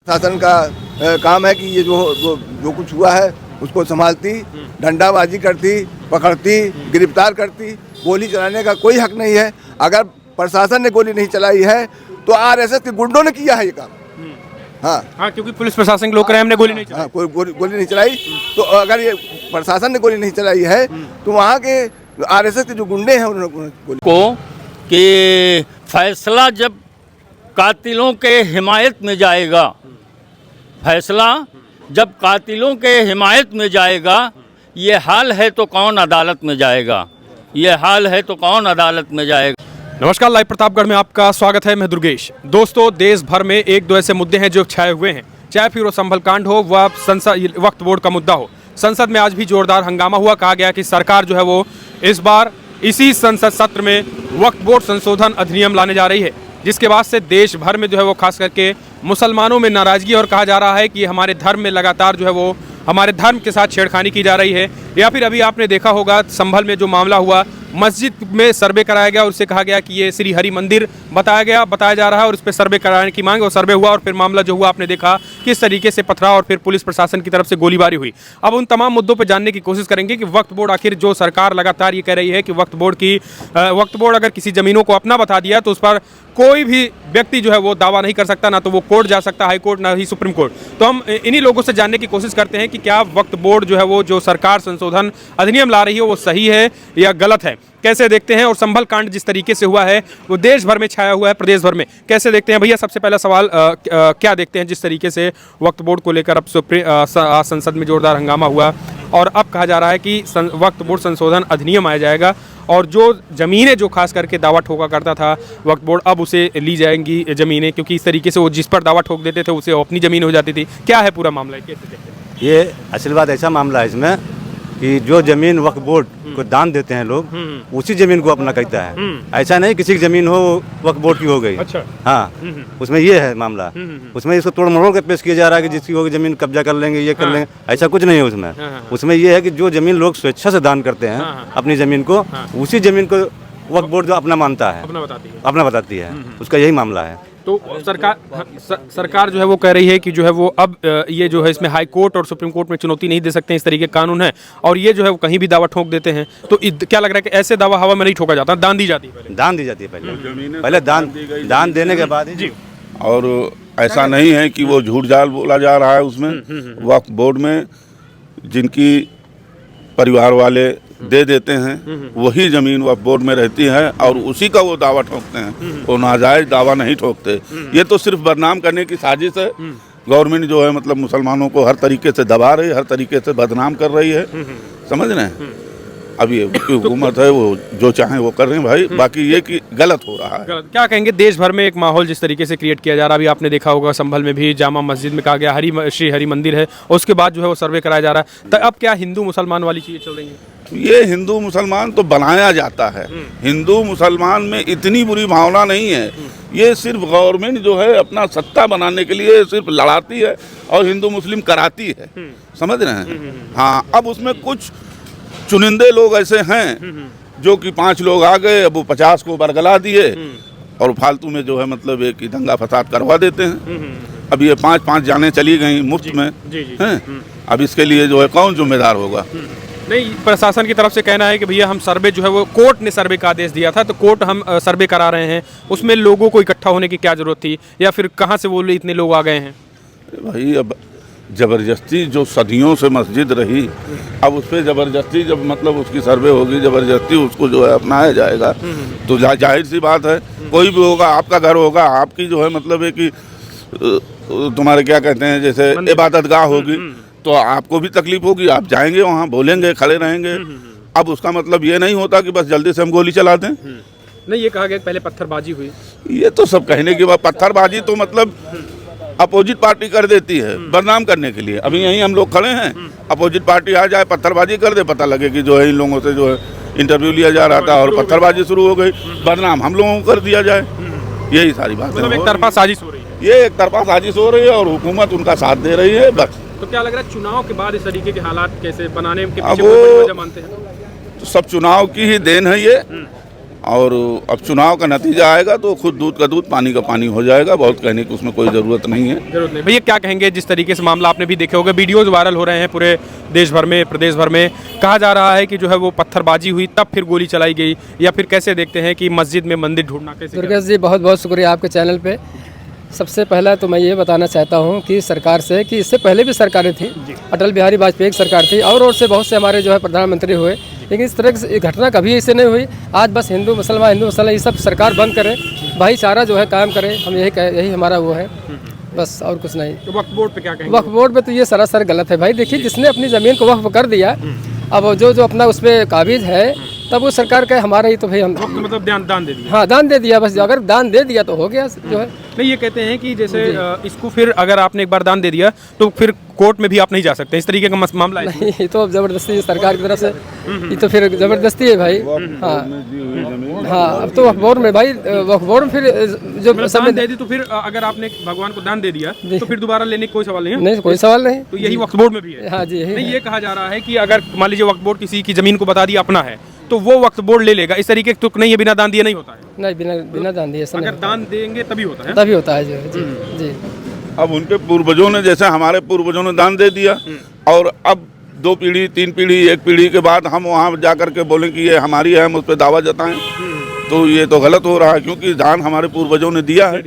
शासन का काम है कि ये जो कुछ हुआ है उसको संभालती, डंडाबाजी करती, पकड़ती, गिरफ्तार करती। गोली चलाने का कोई हक नहीं है। अगर प्रशासन ने गोली नहीं चलाई है तो आरएसएस के गुंडों ने किया है ये काम। हाँ, क्योंकि पुलिस प्रशासन के लोग कह रहे हैं हमने गोली नहीं चलाई। कोई गोली नहीं चलाई, तो अगर ये प्रशासन ने गोली नहीं चलाई है तो वहाँ के आरएसएस के जो गुंडे हैं उन्होंने गोली को कि फैसला जब कातिलों के हिमायत में जाएगा, फैसला जब कातिलों के हिमायत में जाएगा, ये हाल है तो कौन अदालत में जाएगा, ये हाल है तो कौन अदालत में जाएगा। नमस्कार, लाइव प्रतापगढ़ में आपका स्वागत है। मैं दुर्गेश। दोस्तों, देश भर में एक दो ऐसे मुद्दे हैं जो छाए हुए हैं, चाहे फिर वो संभल कांड हो व संसद वक्फ बोर्ड का मुद्दा हो। संसद में आज भी जोरदार हंगामा हुआ। कहा गया कि सरकार जो है वो इस बार इसी संसद सत्र में वक्फ बोर्ड संशोधन अधिनियम लाने जा रही है, जिसके बाद से देश भर में जो है वो खास करके मुसलमानों में नाराजगी और कहा जा रहा है कि हमारे धर्म में लगातार जो है वो हमारे धर्म के साथ छेड़खानी की जा रही है। या फिर अभी आपने देखा होगा संभल में जो मामला हुआ, मस्जिद में सर्वे कराया गया और उससे कहा गया कि ये श्री हरि मंदिर बताया जा रहा है और उस पर सर्वे कराने की मांग, और सर्वे हुआ और फिर मामला जो हुआ आपने देखा किस तरीके से पथरा और फिर पुलिस प्रशासन की तरफ से गोलीबारी हुई। अब उन तमाम मुद्दों पर जानने की कोशिश करेंगे कि वक्फ बोर्ड आखिर जो सरकार लगातार ये कह रही है कि वक्फ बोर्ड अगर किसी जमीनों को अपना बता दिया तो उस पर कोई भी व्यक्ति जो है वो दावा नहीं कर सकता, ना तो वो कोर्ट जा सकता, हाई कोर्ट, ना ही सुप्रीम कोर्ट। तो हम इन्हीं लोगों से जानने की कोशिश करते हैं कि क्या वक्फ बोर्ड जो है वो जो सरकार संशोधन अधिनियम ला रही है वो सही है या गलत है, कैसे देखते हैं। और संभल कांड जिस तरीके से हुआ है वो देश भर में छाया हुआ है, प्रदेश भर में, कैसे देखते हैं। भैया, सबसे पहला सवाल क्या देखते हैं जिस तरीके से वक्फ बोर्ड को लेकर अब संसद में जोरदार हंगामा हुआ और अब कहा जा रहा है कि वक्फ बोर्ड संशोधन अधिनियम आया जाएगा और जो ज़मीनें जो खास करके दावा ठोका करता था वक्फ बोर्ड, अब उसे ली जाएंगी ज़मीनें, क्योंकि इस तरीके से वो जिस पर दावा ठोक देते थे उसे अपनी ज़मीन हो जाती थी। क्या है पूरा मामला, कैसे देखते हैं? ये असल बात ऐसा मामला है इसमें कि जो जमीन वक्फ बोर्ड को दान देते हैं लोग, उसी जमीन को अपना कहता है। ऐसा नहीं किसी की जमीन हो वक्फ बोर्ड की हो गई। अच्छा। हाँ, उसमें ये है मामला। उसमें इसको तोड़ मरोड़ के पेश किया जा रहा है कि जिसकी होगी जमीन कब्जा कर लेंगे, ये कर लेंगे। ऐसा कुछ नहीं है उसमें। उसमें ये है कि जो जमीन लोग स्वेच्छा से दान करते हैं अपनी जमीन को, उसी जमीन को वक्फ बोर्ड जो अपना मानता है, अपना बताती है, उसका यही मामला है। तो सरकार जो है वो कह रही है कि जो है वो अब ये जो है इसमें हाई कोर्ट और सुप्रीम कोर्ट में चुनौती नहीं दे सकते, इस तरीके का कानून है, और ये जो है वो कहीं भी दावा ठोक देते हैं। तो क्या लग रहा है कि ऐसे दावा हवा में नहीं ठोका जाता, दान दी जाती है, दान दी जाती है पहले दान देने के बाद जी। और ऐसा नहीं है कि वो झूठ जाल बोला जा रहा है उसमें। वक्फ बोर्ड में जिनकी परिवार वाले दे देते हैं वही जमीन वक्फ बोर्ड में रहती है और उसी का वो दावा ठोकते हैं, वो नाजायज दावा नहीं ठोकते। ये तो सिर्फ बदनाम करने की साजिश है। गवर्नमेंट जो है मतलब मुसलमानों को हर तरीके से दबा रही है, हर तरीके से बदनाम कर रही है, समझ रहे हैं। अब ये हुकूमत है, वो जो चाहें वो कर रहे हैं भाई, बाकी ये कि गलत हो रहा है। क्या कहेंगे देश भर में एक माहौल जिस तरीके से क्रिएट किया जा रहा है, अभी आपने देखा होगा संभल में भी जामा मस्जिद में कहा गया श्री हरि मंदिर है, और उसके बाद जो है वो सर्वे कराया जा रहा है। तो अब क्या हिंदू मुसलमान वाली चीज़ें चल रही हैं? ये हिंदू मुसलमान तो बनाया जाता है। हिंदू मुसलमान में इतनी बुरी भावना नहीं है। ये सिर्फ गवर्नमेंट जो है अपना सत्ता बनाने के लिए सिर्फ लड़ाती है और हिंदू मुस्लिम कराती है, समझ रहे हैं। हाँ, अब उसमें कुछ चुनिंदे लोग ऐसे हैं जो कि 5 लोग आ गए, अब वो 50 को बरगला दिए और फालतू में जो है मतलब एक दंगा फसाद करवा देते हैं। अब ये 5 जाने चली गई मुफ्त में हैं। अब इसके लिए जो है कौन जिम्मेदार होगा? नहीं, प्रशासन की तरफ से कहना है कि भैया हम सर्वे जो है वो कोर्ट ने सर्वे का आदेश दिया था, तो कोर्ट हम सर्वे करा रहे हैं, उसमें लोगों को इकट्ठा होने की क्या जरूरत थी, या फिर कहाँ से वो इतने लोग आ गए हैं? भाई, अब ज़बरदस्ती जो सदियों से मस्जिद रही, अब उस पर ज़बरदस्ती जब मतलब उसकी सर्वे होगी, ज़बरदस्ती उसको जो है अपनाया जाएगा, तो जाहिर सी बात है कोई भी होगा, आपका घर होगा, आपकी जो है मतलब है कि तुम्हारे क्या कहते हैं जैसे इबादतगाह होगी, तो आपको भी तकलीफ होगी, आप जाएंगे वहाँ, बोलेंगे, खड़े रहेंगे। अब उसका मतलब ये नहीं होता कि बस जल्दी से हम गोली चला दें। नहीं, ये कहा गया पहले पत्थरबाजी हुई। ये तो सब कहने के बाद, पत्थरबाजी तो मतलब अपोजिट पार्टी कर देती है बदनाम करने के लिए। अभी यहीं हम लोग खड़े हैं, अपोजिट पार्टी आ जाए, पत्थरबाजी कर दे, पता लगे कि जो है इन लोगों से जो है इंटरव्यू लिया जा रहा था और पत्थरबाजी शुरू हो गई, बदनाम हम लोगों को कर दिया जाए। यही सारी बात है। एक तरफा साजिश हो रही है, ये एक तरफा साजिश हो रही है और हुकूमत उनका साथ दे रही है, बस। तो क्या लग रहा है चुनाव के बाद इस तरीके के हालात कैसे बनाने के पीछे वजह मानते हैं? तो सब चुनाव की ही देन है ये, और अब चुनाव का नतीजा आएगा तो खुद दूध का दूध पानी का पानी हो जाएगा। बहुत कहने की उसमें कोई ज़रूरत नहीं है। जरूरत नहीं। भैया क्या कहेंगे, जिस तरीके से मामला आपने भी देखे होंगे, वीडियोज वायरल हो रहे हैं पूरे देश भर में, प्रदेश भर में, कहा जा रहा है कि जो है वो पत्थरबाजी हुई तब फिर गोली चलाई गई, या फिर कैसे देखते हैं कि मस्जिद में मंदिर ढूंढना कैसे? दुर्गेश जी, बहुत बहुत शुक्रिया आपके चैनल पे। सबसे पहला तो मैं ये बताना चाहता हूँ कि सरकार से, कि इससे पहले भी सरकारें थी, अटल बिहारी वाजपेयी की सरकार थी, और से बहुत से हमारे जो है प्रधानमंत्री हुए, लेकिन इस तरह की घटना कभी ऐसे नहीं हुई। आज बस हिंदू मुसलमान ये सब सरकार बंद करे, भाईचारा जो है काम करे, हम यही हमारा वो है, बस और कुछ नहीं। तो वक्फ बोर्ड पे क्या कहेंगे? वक्फ बोर्ड पे तो ये सरासर गलत है भाई। देखिए, जिसने अपनी ज़मीन को वक्फ कर दिया, अब जो अपना उस पर काबिज है, तब वो सरकार का हमारा ही तो भाई हम मतलब दान दे दिया। हाँ, दान दे दिया, बस अगर दान दे दिया तो हो गया जो है। नहीं, ये कहते हैं कि जैसे इसको फिर अगर आपने एक बार दान दे दिया तो फिर कोर्ट में भी आप नहीं जा सकते, इस तरीके का मामला है। नहीं, ये तो जबरदस्ती सरकार की तरफ से, ये तो फिर जबरदस्ती है भाई। हाँ हाँ, अब तो वक्फ बोर्ड में भाई, वक्फ बोर्ड में फिर जो दान दे दी तो फिर अगर आपने भगवान को दान दे दिया तो फिर दोबारा लेने की कोई सवाल नहीं है? नहीं, कोई सवाल नहीं। तो यही वक्फ बोर्ड में भी है। हाँ जी, नहीं, ये कहा जा रहा है कि अगर मान लीजिए वक्फ बोर्ड किसी की जमीन को बता दिया अपना है तो वो वक्फ बोर्ड ले लेगा, इस तरीके तो नहीं है, बिना दान दिए नहीं होता है। नहीं, बिना दान दिए अगर दान देंगे तभी होता है, तभी होता है जी जी। अब उनके पूर्वजों ने, जैसे हमारे पूर्वजों ने दान दे दिया, और अब 2 पीढ़ी 3 पीढ़ी 1 पीढ़ी के बाद हम वहाँ जा कर के बोलें कि ये हमारी है, हम उस पर दावा जताएं, तो ये तो गलत हो रहा है, क्योंकि दान हमारे पूर्वजों ने दिया है।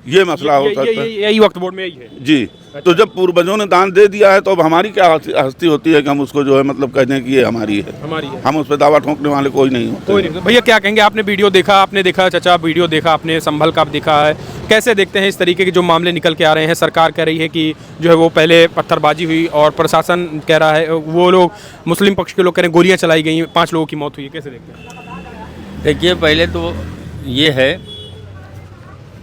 ये मसला हो सकता है। यही वक्फ बोर्ड में यही है जी। तो जब पूर्वजों ने दान दे दिया है तो अब हमारी क्या हस्ती होती है कि हम उसको जो है मतलब कहते हैं कि ये हमारी है, हम उस पर दावा ठोकने वाले कोई नहीं होते। कोई नहीं। भैया क्या कहेंगे, आपने वीडियो देखा, आपने देखा चाचा वीडियो देखा, आपने संभल का देखा है, कैसे देखते हैं इस तरीके के जो मामले निकल के आ रहे हैं? सरकार कह रही है कि जो है वो पहले पत्थरबाजी हुई और प्रशासन कह रहा है, वो लोग मुस्लिम पक्ष के लोग कह रहे हैं गोलियाँ चलाई गई, 5 लोगों की मौत हुई है, कैसे देखते हैं? देखिए, पहले तो ये है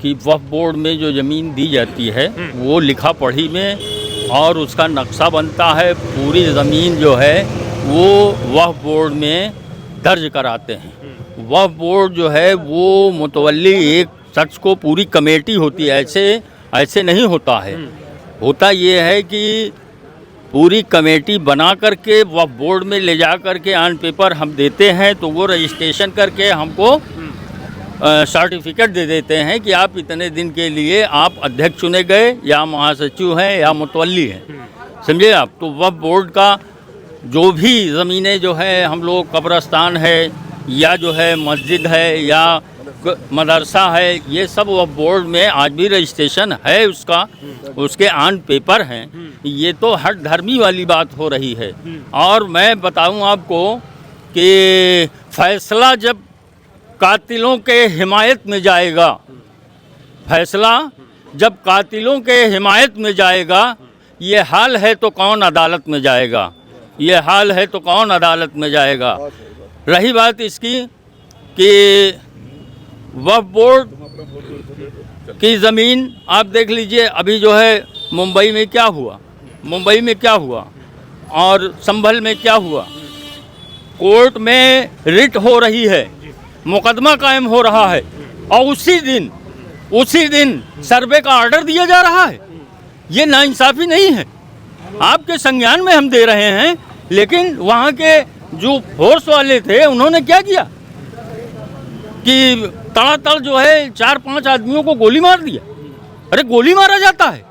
कि वक्फ बोर्ड में जो ज़मीन दी जाती है वो लिखा पढ़ी में और उसका नक्शा बनता है, पूरी ज़मीन जो है वो वक्फ बोर्ड में दर्ज कराते हैं। वक्फ बोर्ड जो है वो मुतवल्ली एक शख्स को, पूरी कमेटी होती है, ऐसे नहीं होता है। होता ये है कि पूरी कमेटी बना करके वक्फ बोर्ड में ले जा करके ऑन पेपर हम देते हैं, तो वो रजिस्ट्रेशन करके हमको सर्टिफिकेट दे देते हैं कि आप इतने दिन के लिए आप अध्यक्ष चुने गए, या महासचिव हैं, या मुतवल्ली हैं, समझे आप। तो वक्फ बोर्ड का जो भी ज़मीनें जो है, हम लोग कब्रस्तान है, या जो है मस्जिद है, या मदरसा है, ये सब वक्फ बोर्ड में आज भी रजिस्ट्रेशन है उसका, उसके ऑन पेपर हैं। ये तो हर धर्मी वाली बात हो रही है। और मैं बताऊं आपको कि फैसला जब कातिलों के हिमायत में जाएगा, फैसला जब कातिलों के हिमायत में जाएगा, ये हाल है तो कौन अदालत में जाएगा, ये हाल है तो कौन अदालत में जाएगा। रही बात इसकी कि वक्फ बोर्ड की ज़मीन आप देख लीजिए, अभी जो है मुंबई में क्या हुआ और संभल में क्या हुआ। कोर्ट में रिट हो रही है, मुकदमा कायम हो रहा है, और उसी दिन सर्वे का ऑर्डर दिया जा रहा है। ये नाइंसाफ़ी नहीं है, आपके संज्ञान में हम दे रहे हैं, लेकिन वहाँ के जो फोर्स वाले थे उन्होंने क्या किया कि तड़ातड़ जो है 4-5 आदमियों को गोली मार दिया। अरे गोली मारा जाता है,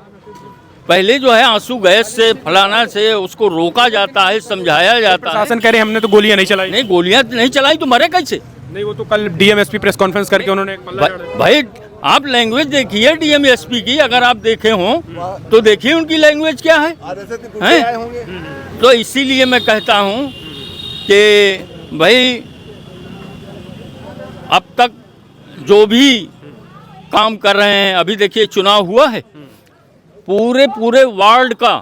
पहले जो है आंसू गैस से फलाना से उसको रोका जाता है, समझाया जाता है। शासन कह रहे हमने तो गोलियां नहीं चलाई। नहीं, गोलियां नहीं चलाई तो मरे कैसे? नहीं, वो तो कल डीएमएसपी प्रेस कॉन्फ्रेंस करके उन्होंने भाई आप लैंग्वेज देखिए डीएमएसपी की, अगर आप देखे हों तो देखिए उनकी लैंग्वेज क्या है? तो इसीलिए मैं कहता हूं कि भाई अब तक जो भी काम कर रहे हैं, अभी देखिए चुनाव हुआ है, पूरे वार्ड का,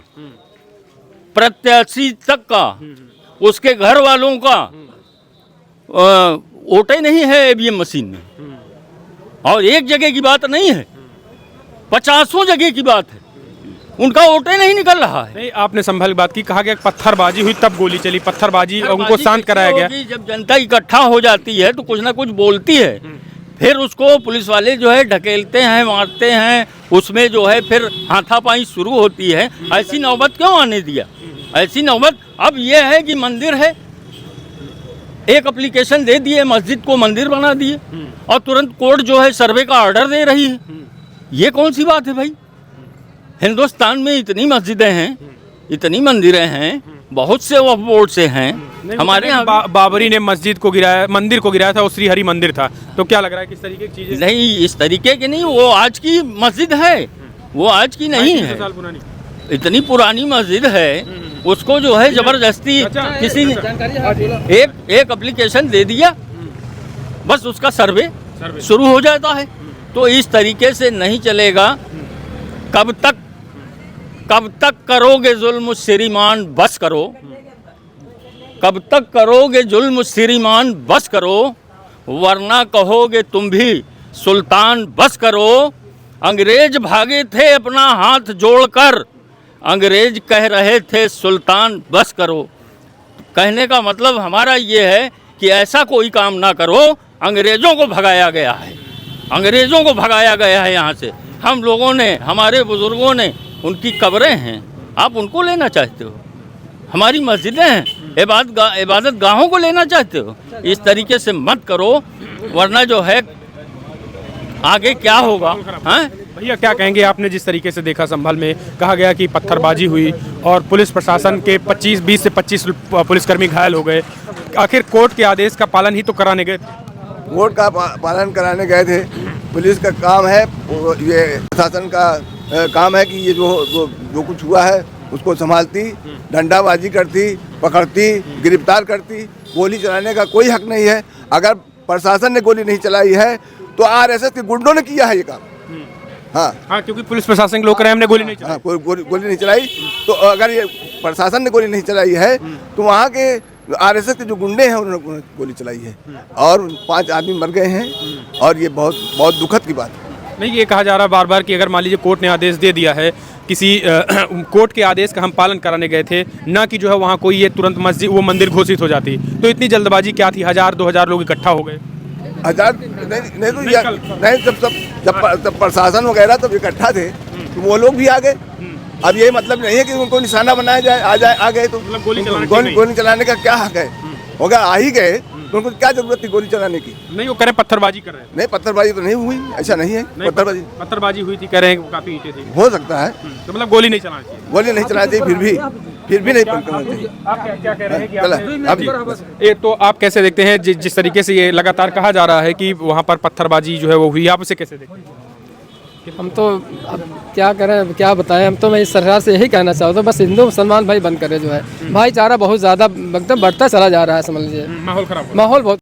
प्रत्याशी तक का, उसके घर वालों का वोटे नहीं है ईवीएम मशीन में। और एक जगह की बात नहीं है, 50 जगह की बात है, उनका वोटे नहीं निकल रहा है। नहीं, आपने संभल बात की, कहा गया पत्थरबाजी हुई तब गोली चली, पत्थरबाजी उनको शांत कराया गया। जब जनता इकट्ठा हो जाती है तो कुछ ना कुछ बोलती है, फिर उसको पुलिस वाले जो है ढकेलते हैं, मारते हैं, उसमें जो है फिर हाथापाई शुरू होती है। ऐसी नौबत क्यों आने दिया? ऐसी नौबत अब यह है कि मंदिर है, एक एप्लीकेशन दे दिए, मस्जिद को मंदिर बना दिए और तुरंत कोर्ट जो है सर्वे का ऑर्डर दे रही है। ये कौन सी बात है भाई? हिंदुस्तान में इतनी मस्जिदें हैं, इतनी मंदिरें हैं, बहुत से वक्फ बोर्ड से हैं। हमारे यहाँ बाबरी ने मस्जिद को गिराया, मंदिर को गिराया था, वो श्री हरि मंदिर था। तो क्या लग रहा है किस तरीके की चीजें? नहीं, इस तरीके की नहीं, वो आज की मस्जिद है, वो आज की नहीं है, साल पुरानी। इतनी पुरानी मस्जिद है, उसको जो है जबरदस्ती किसी ने एक एप्लीकेशन दे दिया, बस उसका सर्वे शुरू हो जाता है। तो इस तरीके से नहीं चलेगा। कब तक करोगे जुल्म श्रीमान, बस करो। कब तक करोगे जुल्म श्रीमान, बस करो, वरना कहोगे तुम भी सुल्तान, बस करो। अंग्रेज भागे थे अपना हाथ जोड़कर, अंग्रेज कह रहे थे सुल्तान, बस करो। कहने का मतलब हमारा ये है कि ऐसा कोई काम ना करो। अंग्रेज़ों को भगाया गया है, अंग्रेज़ों को भगाया गया है यहाँ से। हम लोगों ने, हमारे बुज़ुर्गों ने, उनकी कब्रें हैं, आप उनको लेना चाहते हो? हमारी मस्जिदें हैं, इबादत गाहों को लेना चाहते हो? इस तरीके से मत करो, वरना जो है आगे क्या होगा। हाँ भैया क्या कहेंगे? आपने जिस तरीके से देखा संभल में कहा गया कि पत्थरबाजी हुई और पुलिस प्रशासन के 20 से 25 पुलिसकर्मी घायल हो गए, आखिर कोर्ट के आदेश का पालन ही तो कराने गए थे। कोर्ट का पालन कराने गए थे। पुलिस का काम है, ये प्रशासन का काम है कि ये जो कुछ हुआ है उसको संभालती, डंडाबाजी करती, पकड़ती, गिरफ्तार करती। गोली चलाने का कोई हक नहीं है। अगर प्रशासन ने गोली नहीं चलाई है तो आरएसएस के गुंडों ने किया है ये काम। हाँ, क्योंकि पुलिस प्रशासन के लोग कह रहे हैं हमने गोली नहीं चलाई। हाँ, गोली नहीं चलाई। तो अगर ये प्रशासन ने गोली नहीं चलाई है तो वहाँ के आरएसएस के जो गुंडे हैं उन्होंने गोली चलाई है और 5 आदमी मर गए हैं। और ये बहुत दुखद की बात है। नहीं, ये कहा जा रहा है बार बार कि अगर मान लीजिए कोर्ट ने आदेश दे दिया है, किसी कोर्ट के आदेश का हम पालन कराने गए थे, ना कि जो है वहाँ कोई ये तुरंत मस्जिद वो मंदिर घोषित हो जाती, तो इतनी जल्दबाजी क्या थी? 1000-2000 लोग इकट्ठा हो गए। 1000 नहीं तो नहीं, जब प्रशासन वगैरह तब इकट्ठा थे तो वो लोग भी आ गए। अब ये मतलब नहीं है कि उनको निशाना बनाया जाए, आ गए तो मतलब गोली चलाने का क्या हक है? अगर आ ही गए तो उनको क्या जरूरत थी गोली चलाने की? नहीं, वो कह रहे पत्थरबाजी कर रहे हैं। नहीं, पत्थरबाजी तो नहीं हुई, ऐसा नहीं है। पत्थरबाजी हुई थी, कह रहे हैं काफी ईंटें थी। हो सकता है, तो मतलब गोली नहीं चलानी चाहिए। गोली नहीं चलानी चाहिए, फिर भी नहीं करना चाहिए। आप क्या कह रहे हैं कि तो आप कैसे देखते हैं जिस तरीके से ये लगातार कहा जा रहा है कि वहाँ पर पत्थरबाजी जो है वो हुई, आप उसे कैसे देखते हैं? हम तो अब क्या करें, क्या बताएं। हम तो मैं इस सरकार से यही कहना चाहता हूँ, बस हिंदू मुसलमान भाई बंद करे जो है। भाईचारा बहुत ज़्यादा एकदम बढ़ता चला जा रहा है, समझ लीजिए। माहौल खराब। माहौल बहुत